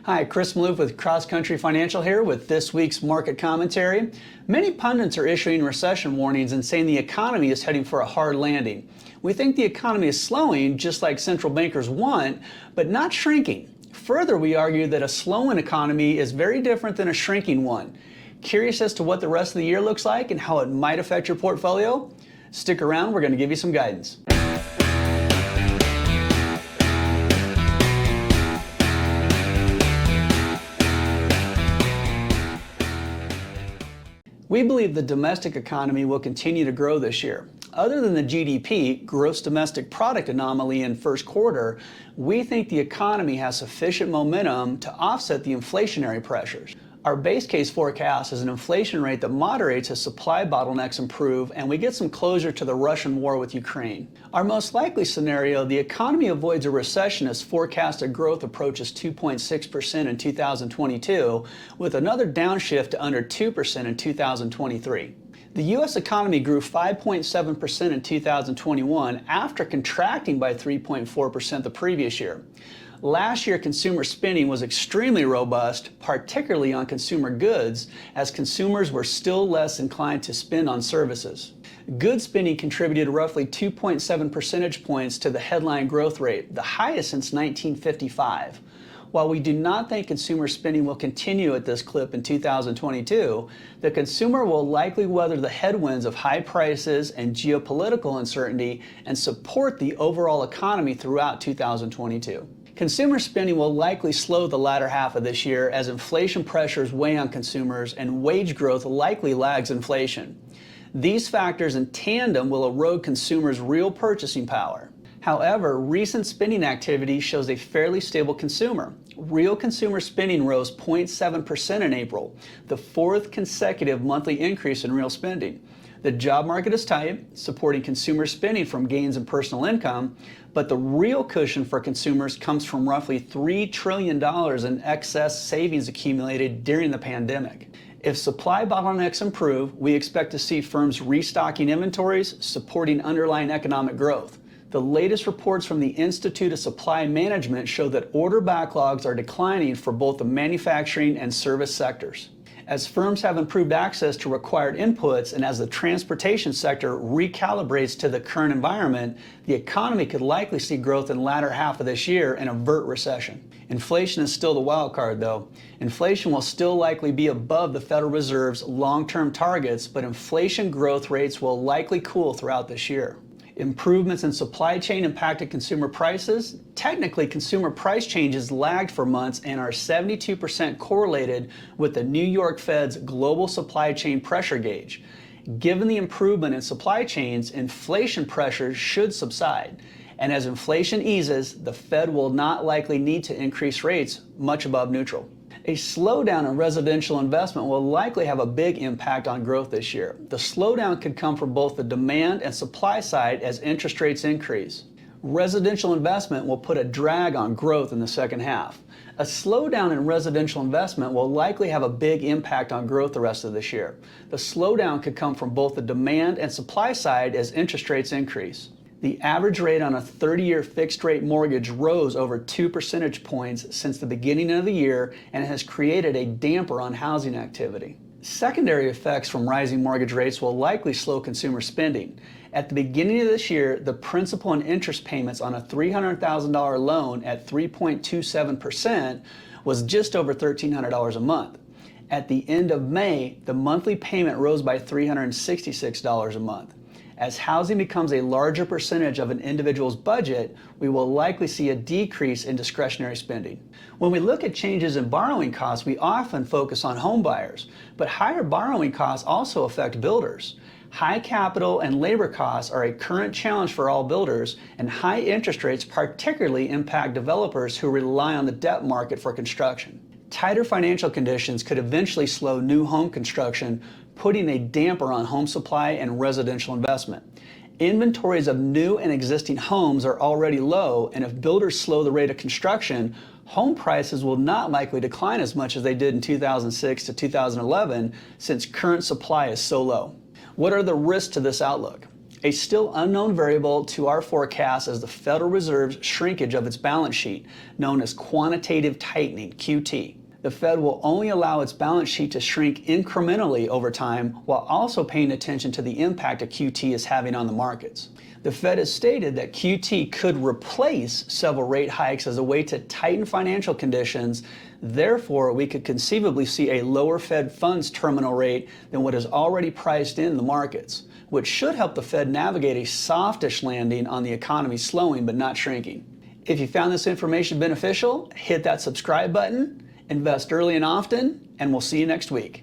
Hi, Chris Maloof with Cross Country Financial here with this week's market commentary. Many pundits are issuing recession warnings and saying the economy is heading for a hard landing. We think the economy is slowing, just like central bankers want, but not shrinking. Further, we argue that a slowing economy is very different than a shrinking one. Curious as to what the rest of the year looks like and how it might affect your portfolio? Stick around, we're going to give you some guidance. We believe the domestic economy will continue to grow this year. Other than the GDP, gross domestic product anomaly in first quarter, we think the economy has sufficient momentum to offset the inflationary pressures. Our base case forecast is an inflation rate that moderates as supply bottlenecks improve and we get some closure to the Russian war with Ukraine. Our most likely scenario, the economy avoids a recession as forecasted growth approaches 2.6% in 2022, with another downshift to under 2% in 2023. The U.S. economy grew 5.7% in 2021 after contracting by 3.4% the previous year. Last year, consumer spending was extremely robust, particularly on consumer goods, as consumers were still less inclined to spend on services. Goods spending contributed roughly 2.7 percentage points to the headline growth rate, the highest since 1955. While we do not think consumer spending will continue at this clip in 2022, the consumer will likely weather the headwinds of high prices and geopolitical uncertainty and support the overall economy throughout 2022. Consumer spending will likely slow the latter half of this year as inflation pressures weigh on consumers and wage growth likely lags inflation. These factors in tandem will erode consumers' real purchasing power. However, recent spending activity shows a fairly stable consumer. Real consumer spending rose 0.7% in April, the fourth consecutive monthly increase in real spending. The job market is tight, supporting consumer spending from gains in personal income, but the real cushion for consumers comes from roughly $3 trillion in excess savings accumulated during the pandemic. If supply bottlenecks improve, we expect to see firms restocking inventories, supporting underlying economic growth. The latest reports from the Institute of Supply Management show that order backlogs are declining for both the manufacturing and service sectors. As firms have improved access to required inputs and as the transportation sector recalibrates to the current environment, the economy could likely see growth in the latter half of this year and avert recession. Inflation is still the wild card though. Inflation will still likely be above the Federal Reserve's long-term targets, but inflation growth rates will likely cool throughout this year. Improvements in supply chain impacted consumer prices. Technically, consumer price changes lagged for months and are 72% correlated with the New York Fed's global supply chain pressure gauge. Given the improvement in supply chains, inflation pressures should subside. And as inflation eases, the Fed will not likely need to increase rates much above neutral. A slowdown in residential investment will likely have a big impact on growth this year. The slowdown could come from both the demand and supply side as interest rates increase. Residential investment will put a drag on growth in the second half. A slowdown in residential investment will likely have a big impact on growth the rest of this year. The slowdown could come from both the demand and supply side as interest rates increase. The average rate on a 30-year fixed-rate mortgage rose over 2 percentage points since the beginning of the year and has created a damper on housing activity. Secondary effects from rising mortgage rates will likely slow consumer spending. At the beginning of this year, the principal and interest payments on a $300,000 loan at 3.27% was just over $1,300 a month. At the end of May, the monthly payment rose by $366 a month. As housing becomes a larger percentage of an individual's budget, we will likely see a decrease in discretionary spending. When we look at changes in borrowing costs, we often focus on home buyers, but higher borrowing costs also affect builders. High capital and labor costs are a current challenge for all builders, and high interest rates particularly impact developers who rely on the debt market for construction. Tighter financial conditions could eventually slow new home construction, putting a damper on home supply and residential investment. Inventories of new and existing homes are already low, and if builders slow the rate of construction, home prices will not likely decline as much as they did in 2006 to 2011 since current supply is so low. What are the risks to this outlook? A still unknown variable to our forecast is the Federal Reserve's shrinkage of its balance sheet, known as quantitative tightening, QT. The Fed will only allow its balance sheet to shrink incrementally over time while also paying attention to the impact a QT is having on the markets. The Fed has stated that QT could replace several rate hikes as a way to tighten financial conditions. Therefore, we could conceivably see a lower Fed funds terminal rate than what is already priced in the markets, which should help the Fed navigate a softish landing on the economy slowing but not shrinking. If you found this information beneficial, hit that subscribe button, invest early and often, and we'll see you next week.